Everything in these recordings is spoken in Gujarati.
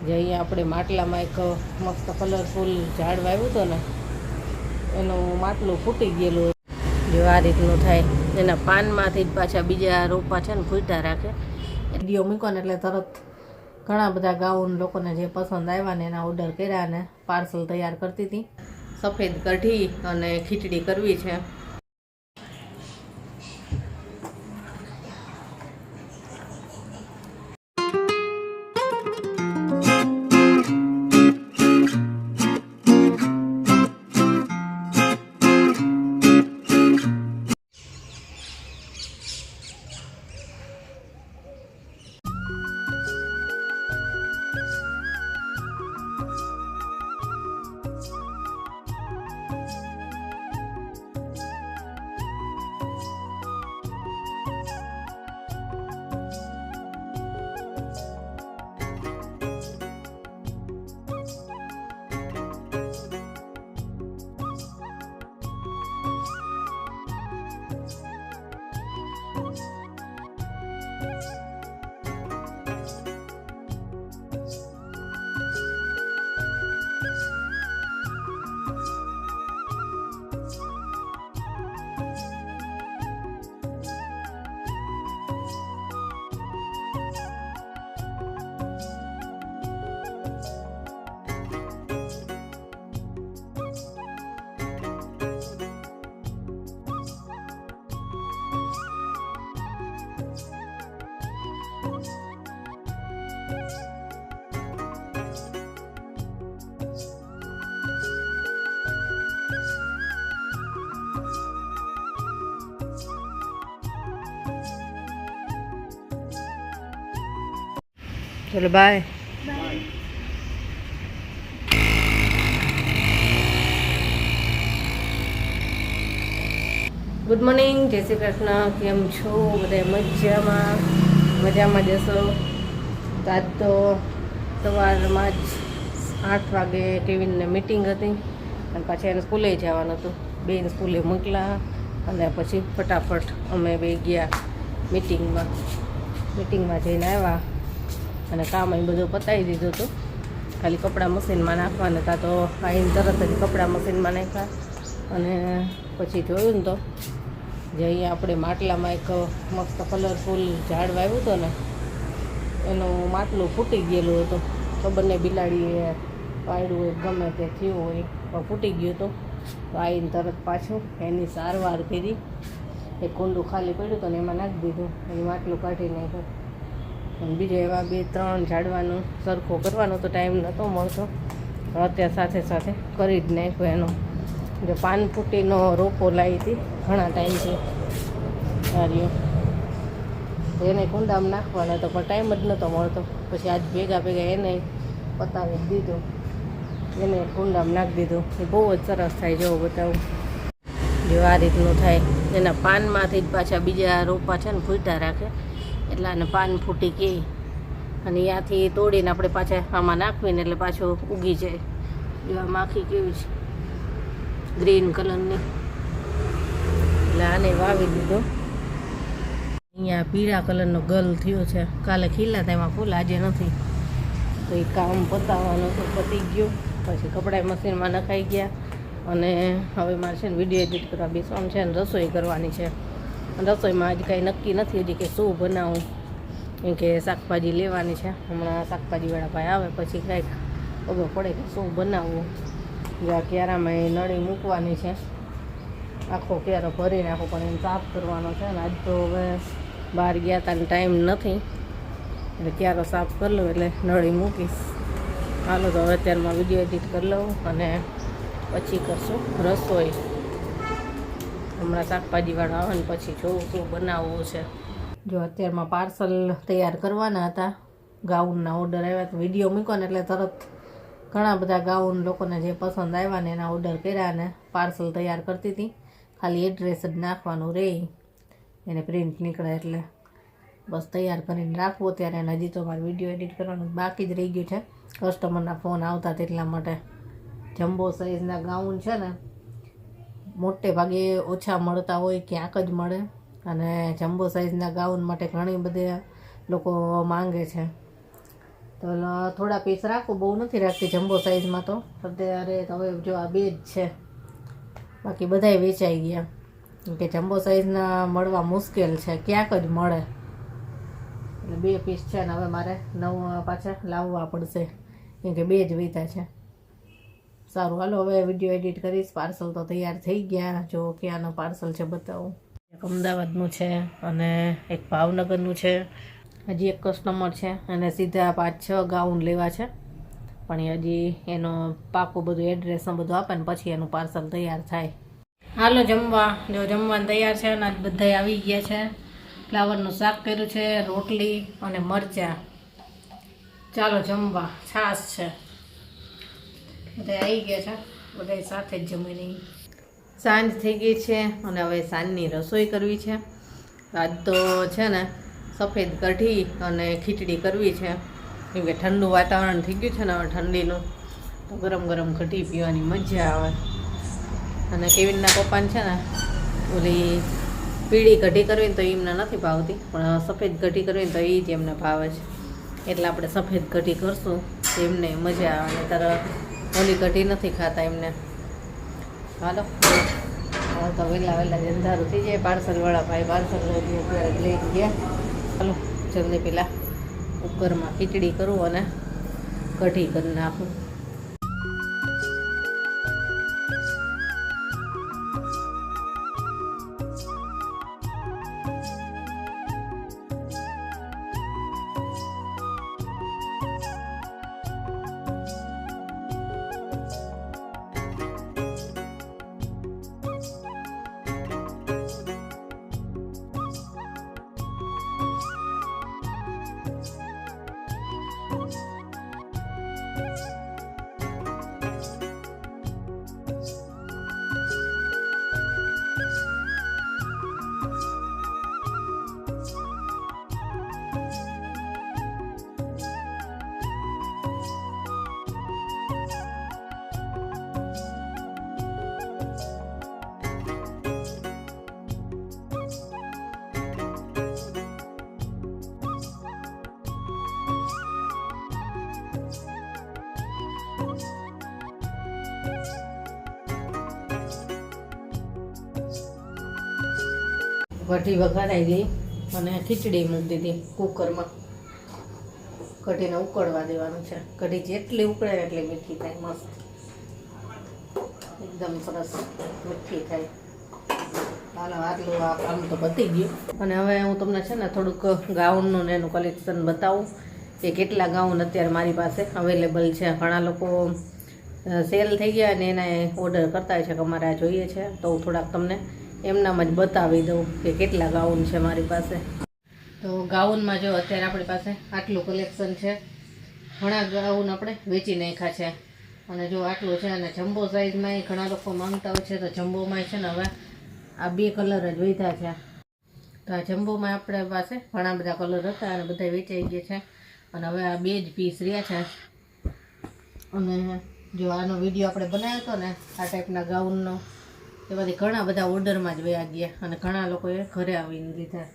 જે અહીંયા આપણે માટલામાં એક મસ્ત કલરફુલ ઝાડ વાવ્યું હતું ને એનું માટલું ફૂટી ગયેલું. જો આ રીતનું થાય, એના પાનમાંથી જ પાછા બીજા રોપા છે ને ફૂટા રાખે. વિડીયો મૂક્યો ને એટલે તરત ઘણા બધા ગાઉન લોકોને જે પસંદ આવ્યા ને એના ઓર્ડર કર્યા ને પાર્સલ તૈયાર કરતી હતી. સફેદ કઢી અને ખીચડી કરવી છે. ચલો બાય. ગુડ મોર્નિંગ, જય શ્રી કૃષ્ણ. કેમ છો બધા? મજામાં જશો. તો આજ તો સવારમાં જ 8 વાગે કેવિનને મિટિંગ હતી અને પાછી એને સ્કૂલે જવાનું હતું. બેન સ્કૂલે મોકલા અને પછી ફટાફટ અમે બે ગયા મિટિંગમાં જઈને આવ્યા અને કામ અહીં બધું પતાવી દીધું હતું. ખાલી કપડાં મશીનમાં નાખવાના હતા તો આવીને તરત જ કપડાં મશીનમાં નાખ્યા અને પછી જોયું ને તો જે અહીંયા આપણે માટલામાં એક મસ્ત કલરફુલ ઝાડ વાવ્યું હતું ને એનું માટલું ફૂટી ગયેલું હતું. ખબર નહીં બિલાડીએ પાડ્યું હોય ગમે તે થયું હોય પણ ફૂટી ગયું હતું. તો આવીને તરત પાછું એની સારવાર કરી. એક કુંડું ખાલી પડ્યું હતું ને એમાં નાખી દીધું, એની માટલું કાઢી નાખ્યું. અને બીજા એવા 2-3 ઝાડવાનું સરખો કરવાનો તો ટાઈમ નહોતો મળતો. અત્યારે સાથે સાથે કરી જ નાખ્યો. એનો જે પાન ફૂટીનો રોપો લાવી હતી ઘણા ટાઈમથી સાર્યો, એને કુંડામાં નાખવાનો હતો પણ ટાઈમ જ નહોતો મળતો. પછી આજ ભેગા એને પતાવી દીધું, એને કુંડામાં નાખી દીધું. એ બહુ જ સરસ થાય. જેવો બતાવું, જો આ રીતનું થાય. એના પાનમાંથી જ પાછા બીજા રોપા છે ને ફૂટા રાખે એટલે આને પાન ફૂટી કે અને ત્યાંથી તોડીને આપણે પાછા આમાં નાખવીને એટલે પાછું ઉગી જાય. એવા માખી કેવી છે ગ્રીન કલરની, એટલે આને વાવી દીધો. અહીંયા પીળા કલરનો ગલ થયો છે. કાલે ખીલા હતા એમાં ફૂલ, આજે નથી. તો એ કામ પતાવવાનું તો પતી ગયું. પછી કપડાં મશીનમાં નખાઈ ગયા અને હવે મારે છે ને વિડીયો એડિટ કરવા બેસવાનું છે ને રસોઈ કરવાની છે. રસોઈમાં આજે કાંઈ નક્કી નથી હજી કે શું બનાવું, કેમ કે શાકભાજી લેવાની છે. હમણાં શાકભાજીવાળા ભાઈ આવે પછી કાંઈક ખબર પડે કે શું બનાવવું. જ્યાં ક્યારામાં એ નળી મૂકવાની છે, આખો ક્યારો ભરી નાખો પણ એને સાફ કરવાનો છે ને આજ તો હવે બહાર ગયા હતા ને ટાઈમ નથી એટલે ક્યારો સાફ કરી લઉં એટલે નળી મૂકીશ. હાલો તો હવે અત્યારમાં વિડીયો એડિટ કરી લઉં અને પછી કરશું રસોઈ. હમણાં શાકભાજીવાળો આવે ને પછી જોઉં શું બનાવવું છે. જો અત્યારમાં પાર્સલ તૈયાર કરવાના હતા, ગાઉનના ઓર્ડર આવ્યા તો વિડીયો મૂક્યો ને એટલે તરત ઘણા બધા ગાઉન લોકોને જે પસંદ આવ્યા ને એના ઓર્ડર કર્યા ને પાર્સલ તૈયાર કરતી હતી. ખાલી એડ્રેસ જ નાખવાનું રહે, એને પ્રિન્ટ નીકળે એટલે બસ તૈયાર કરીને રાખવો. ત્યારે એને હજી તો મારે વિડીયો એડિટ કરવાનું બાકી જ રહી ગયું છે. કસ્ટમરના ફોન આવતા તેટલા માટે. જમ્બો સાઇઝના ગાઉન છે ને મોટે ભાગે ઓછા મળતા હોય, ક્યાંક જ મળે. અને જમ્બો સાઇઝના ગાઉન માટે ઘણી બધી લોકો માંગે છે. તો થોડા પીસ રાખું, બહુ નથી રાખતી જમ્બો સાઇઝમાં. તો અત્યારે તો હવે જો આ 2 જ છે, બાકી બધાય વેચાઈ ગયા. કેમ કે જમ્બો સાઇઝના મળવા મુશ્કેલ છે, ક્યાંક જ મળે. એટલે 2 પીસ છે ને હવે મારે નવા પાછા લાવવા પડશે, કેમ કે 2 જ વેચા છે. સારું, હાલો હવે વિડીયો એડિટ કરીશ. પાર્સલ તો તૈયાર થઈ ગયા. જો ક્યાંનું પાર્સલ છે બતાવું. એક અમદાવાદનું છે અને એક ભાવનગરનું છે. હજી એક કસ્ટમર છે અને સીધા 5-6 ગાઉન લેવા છે, પણ એ હજી એનો પાકું બધું એડ્રેસ બધું આપે ને પછી એનું પાર્સલ તૈયાર થાય. હાલો જમવા. જો જમવાનું તૈયાર છે અને આજ બધા આવી ગયા છે. ફ્લાવરનું શાક કર્યું છે, રોટલી અને મરચાં. ચાલો જમવા. છાશ છે. બધા આવી ગયા છે, બધા સાથે જ જમી નહીં. સાંજ થઈ ગઈ છે અને હવે સાંજની રસોઈ કરવી છે. આજ તો છે ને સફેદ કઢી અને ખીચડી કરવી છે, કેમ કે ઠંડુ વાતાવરણ થઈ ગયું છે ને હવે ઠંડીનું, તો ગરમ ગરમ કઢી પીવાની મજા આવે. અને કેવિનના પપ્પાને છે ને ઓલી પીળી કઢી કરવી ને તો એમને નથી ભાવતી, પણ સફેદ કઢી કરવી ને તો એ જ એમને ભાવે છે. એટલે આપણે સફેદ કઢી કરશું, એમને મજા આવે. ને ત્યારે ઓલી કઢી નથી ખાતા એમને. હાલો હવે તો વહેલા અંધારું થઈ જાય. પાર્સલવાળા ભાઈ પાર્સલ લઈ ગયા. ચાલો જલ્દી પેલા કુકરમાં ખીચડી કરું અને કઢી કરી નાખું. કઢી વઘારાઈ ગઈ અને ખીચડી મૂકી દીધી કુકરમાં. કઢીને ઉકળવા દેવાનું છે. કઢી જેટલી ઉકળે એટલી મીઠી થાય, મસ્ત એકદમ સરસ મીઠી થાય. હાલો આટલું આ કામ તો પતી ગયું. અને હવે હું તમને છે ને થોડુંક ગાઉનનું ને એનું કલેક્શન બતાવું કે કેટલા ગાઉન અત્યારે મારી પાસે અવેલેબલ છે. ઘણા લોકો સેલ થઈ ગયા અને એને ઓર્ડર કરતા હોય છે કે અમારે આ જોઈએ છે, તો હું થોડાક તમને એમનામાં જ બતાવી દઉં કે કેટલા ગાઉન છે મારી પાસે. તો ગાઉનમાં જો અત્યારે આપણી પાસે આટલું કલેક્શન છે. ઘણા ગાઉન આપણે વેચી નાખ્યા છે અને જો આટલું છે. અને જમ્બો સાઇઝમાં ઘણા લોકો માંગતા હોય છે, તો જમ્બોમાં છે ને હવે આ 2 કલર જ વધ્યા છે. તો આ જમ્બોમાં આપણે પાસે ઘણા બધા કલર હતા અને બધા વેચાઈ ગયા છે. અને હવે આ 2 જ પીસ રહ્યા છે. અને જો આનો વિડીયો આપણે બનાવ્યો હતો ને આ ટાઈપના ગાઉનનો, એમાંથી ઘણા બધા ઓર્ડરમાં જ વયા ગયા અને ઘણા લોકોએ ઘરે આવીને લીધા.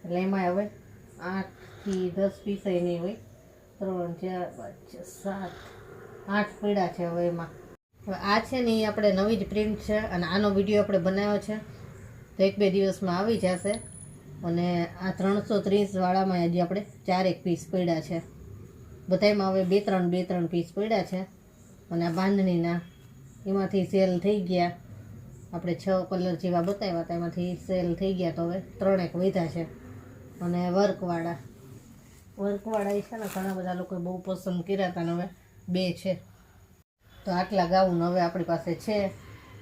એટલે એમાં હવે 8 થી 10 પીસ નહીં હોય, 3 4 5 6 7 8 પડ્યા છે હવે એમાં. હવે આ છે ને એ આપણે નવી જ પ્રિન્ટ છે અને આનો વિડીયો આપણે બનાવ્યો છે, તો 1-2 દિવસમાં આવી જશે. અને આ 330 વાળામાં હજી આપણે 4 પીસ પડ્યા છે. બધામાં હવે 2-3 પીસ પડ્યા છે. અને આ બાંધણીના એમાંથી સેલ થઈ ગયા. આપણે 6 કલર જેવા બતાવ્યા હતા, એમાંથી સેલ થઈ ગયા, તો હવે 3 વધ્યા છે. અને વર્કવાળા એ છે ને ઘણા બધા લોકોએ બહુ પસંદ કર્યા હતા, હવે 2 છે. તો આટલા ગાઉન હવે આપણી પાસે છે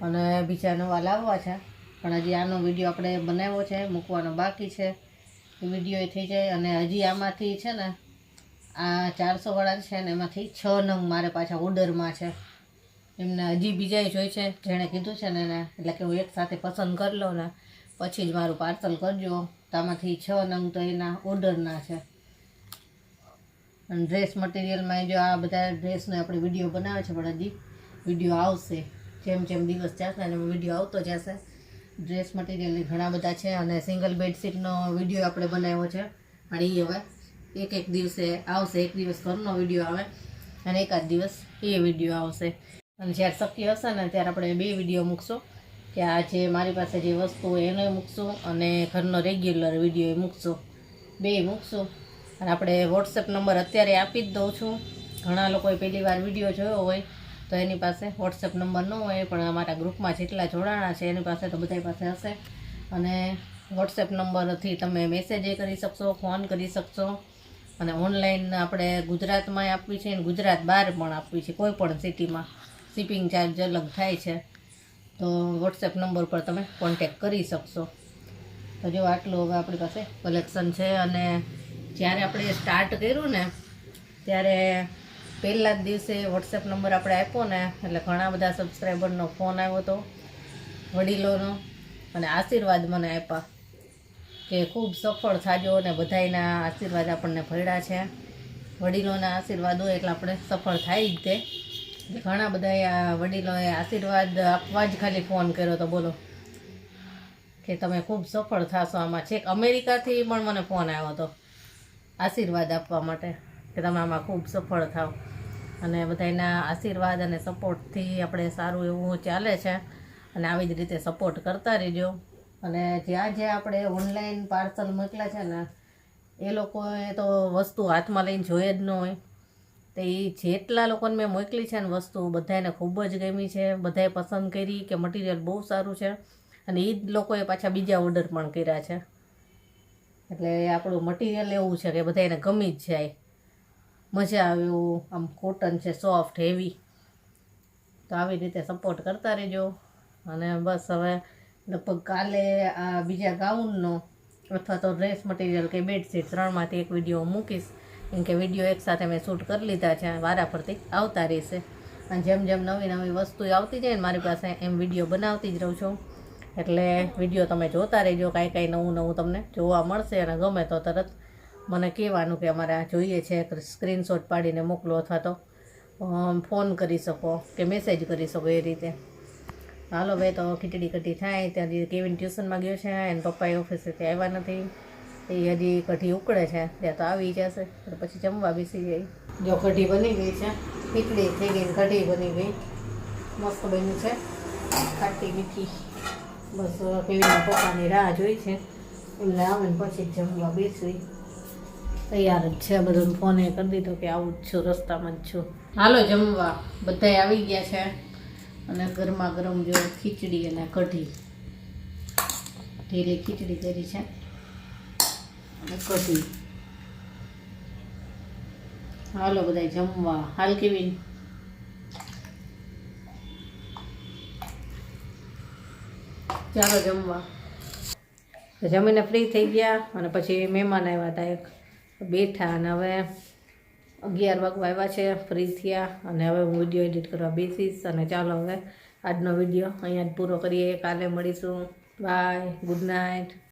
અને બીજા નવા લાવવા છે, પણ હજી આનો વિડીયો આપણે બનાવ્યો છે, મૂકવાનો બાકી છે. એ વિડીયો થઈ જાય. અને હજી આમાંથી છે ને આ 400 વાળા છે ને એમાંથી 6 નંગ મારે પાછા ઓર્ડરમાં છે. એમને હજી બીજાય જોઈ છે, જેણે કીધું છે ને એને, એટલે કે હું એક સાથે પસંદ કરી લઉં ને પછી જ મારું પાર્સલ કરજો. તો આમાંથી 6 નંગ તો એના ઓર્ડરના છે. અને ડ્રેસ મટીરિયલમાં જો આ બધા ડ્રેસનો આપણે વિડીયો બનાવે છે, પણ હજી વિડીયો આવશે. જેમ જેમ દિવસ જશે ને એમાં વિડીયો આવતો જશે. ડ્રેસ મટીરિયલની ઘણા બધા છે. અને સિંગલ બેડશીટનો વિડીયો આપણે બનાવ્યો છે, પણ એ હવે એક દિવસે આવશે. એક દિવસ ઘરનો વિડીયો આવે અને એકાદ દિવસ એ વિડીયો આવશે. અને જ્યારે શક્ય હશે ને ત્યારે આપણે 2 વિડીયો મૂકશું, કે આ જે મારી પાસે જે વસ્તુ હોય એને મૂકશું અને ઘરનો રેગ્યુલર વિડીયો એ મૂકશું, 2 મૂકશું. અને આપણે વોટ્સએપ નંબર અત્યારે આપી જ દઉં છું. ઘણા લોકોએ પહેલી વાર વિડીયો જોયો હોય તો એની પાસે વોટ્સએપ નંબર ન હોય, પણ અમારા ગ્રુપમાં જેટલા જોડાણા છે એની પાસે તો બધાય પાસે હશે. અને વોટ્સએપ નંબરથી તમે મેસેજ કરી શકશો, ફોન કરી શકશો. અને ઓનલાઈન આપણે ગુજરાતમાં આપવી છે અને ગુજરાત બહાર પણ આપવી છે, કોઈ પણ સિટીમાં. શિપિંગ ચાર્જ અલગ થાય છે, તો વોટ્સએપ નંબર પર તમે કોન્ટેક કરી શકશો. તો જો આટલું હવે આપણી પાસે કલેક્શન છે. અને જ્યારે આપણે સ્ટાર્ટ કર્યું ને ત્યારે પહેલા જ દિવસે વોટ્સએપ નંબર આપણે આપ્યો ને એટલે ઘણા બધા સબસ્ક્રાઈબરનો ફોન આવ્યો હતો, વડીલોનો, અને આશીર્વાદ મને આપ્યા કે ખૂબ સફળ થાજો, અને બધાયના આશીર્વાદ આપણને ભળ્યા છે. વડીલોના આશીર્વાદ હોય એટલે આપણે સફળ થાય જ તે. ઘણા બધા વડીલોએ આશીર્વાદ આપવા જ ખાલી ફોન કર્યો તો, બોલો, કે તમે ખૂબ સફળ થશો આમાં. છેક અમેરિકાથી પણ મને ફોન આવ્યો હતો આશીર્વાદ આપવા માટે, કે તમે આમાં ખૂબ સફળ થાવ. અને બધાના આશીર્વાદ અને સપોર્ટથી આપણે સારું એવું ચાલે છે. અને આવી જ રીતે સપોર્ટ કરતા રહેજો. અને જ્યાં આપણે ઓનલાઈન પાર્સલ મોકલ્યા છે ને એ લોકોએ તો વસ્તુ હાથમાં લઈને જોઈએ જ ન હોય. તો એ જેટલા લોકોને મેં મોકલી છે ને વસ્તુ, બધાને ખૂબ જ ગમી છે, બધાએ પસંદ કરી કે મટીરિયલ બહુ સારું છે. અને એ જ લોકોએ પાછા બીજા ઓર્ડર પણ કર્યા છે. એટલે આપણું મટીરિયલ એવું છે કે બધાને ગમી જ જાય, મજા આવે એવું. આમ કોટન છે, સોફ્ટ, હેવી. તો આવી રીતે સપોર્ટ કરતા રહેજો. અને બસ હવે લગભગ કાલે આ બીજા ગાઉનનો અથવા તો ડ્રેસ મટીરિયલ કે બેડશીટ 3માંથી એક વિડીયો મૂકીશ. કેમ કે વિડીયો એકસાથે મેં શૂટ કરી લીધા છે, વારાફરતી આવતા રહેશે. અને જેમ જેમ નવી નવી વસ્તુ આવતી જાય ને મારી પાસે, એમ વિડીયો બનાવતી જ રહું છું. એટલે વિડીયો તમે જોતા રહેજો, કાંઈ નવું નવું તમને જોવા મળશે. અને ગમે તો તરત મને કહેવાનું કે અમારે આ જોઈએ છે, સ્ક્રીનશોટ પાડીને મોકલો, અથવા તો ફોન કરી શકો કે મેસેજ કરી શકો, એ રીતે. હાલો ભાઈ, તો ખીચડી કઢી થાય. ત્યાં કેવિન ટ્યુશનમાં ગયો છે, એને પપ્પાએ ઓફિસેથી આવ્યા નથી, એ હજી કઢી ઉકળે છે, ત્યાં તો આવી જશે એટલે પછી જમવા બેસી જાય. જો કઢી બની ગઈ છે, ખીચડી થઈ ગઈ, કઢી બની ગઈ, મસ્ત બની છે, ખાટી મીઠી. બસ કેવીના પપ્પાની રાહ જોઈ છે, એમને આવે ને પછી જમવા બેસી. તૈયાર જ છે બધું. ફોને કરી દીધો કે આવું જ છું, રસ્તામાં જ છું. હાલો જમવા, બધાય આવી ગયા છે. અને ગરમા ગરમ જો ખીચડી અને કઢી, ઢીલી ખીચડી કરી છે અને કઢી. હાલો બધા જમવા. હાલ કેવી ચાલો જમવા. જમીને ફ્રી થઈ ગયા અને પછી મહેમાન આવ્યા હતા એક, બેઠા. અને હવે 11 વાગવા આવ્યા છે, ફ્રી થયા. અને હવે હું વિડીયો એડિટ કરવા બેસીશ. અને ચાલો હવે આજનો વિડીયો અહીંયા જ પૂરો કરીએ. કાલે મળીશું. Bye, good night.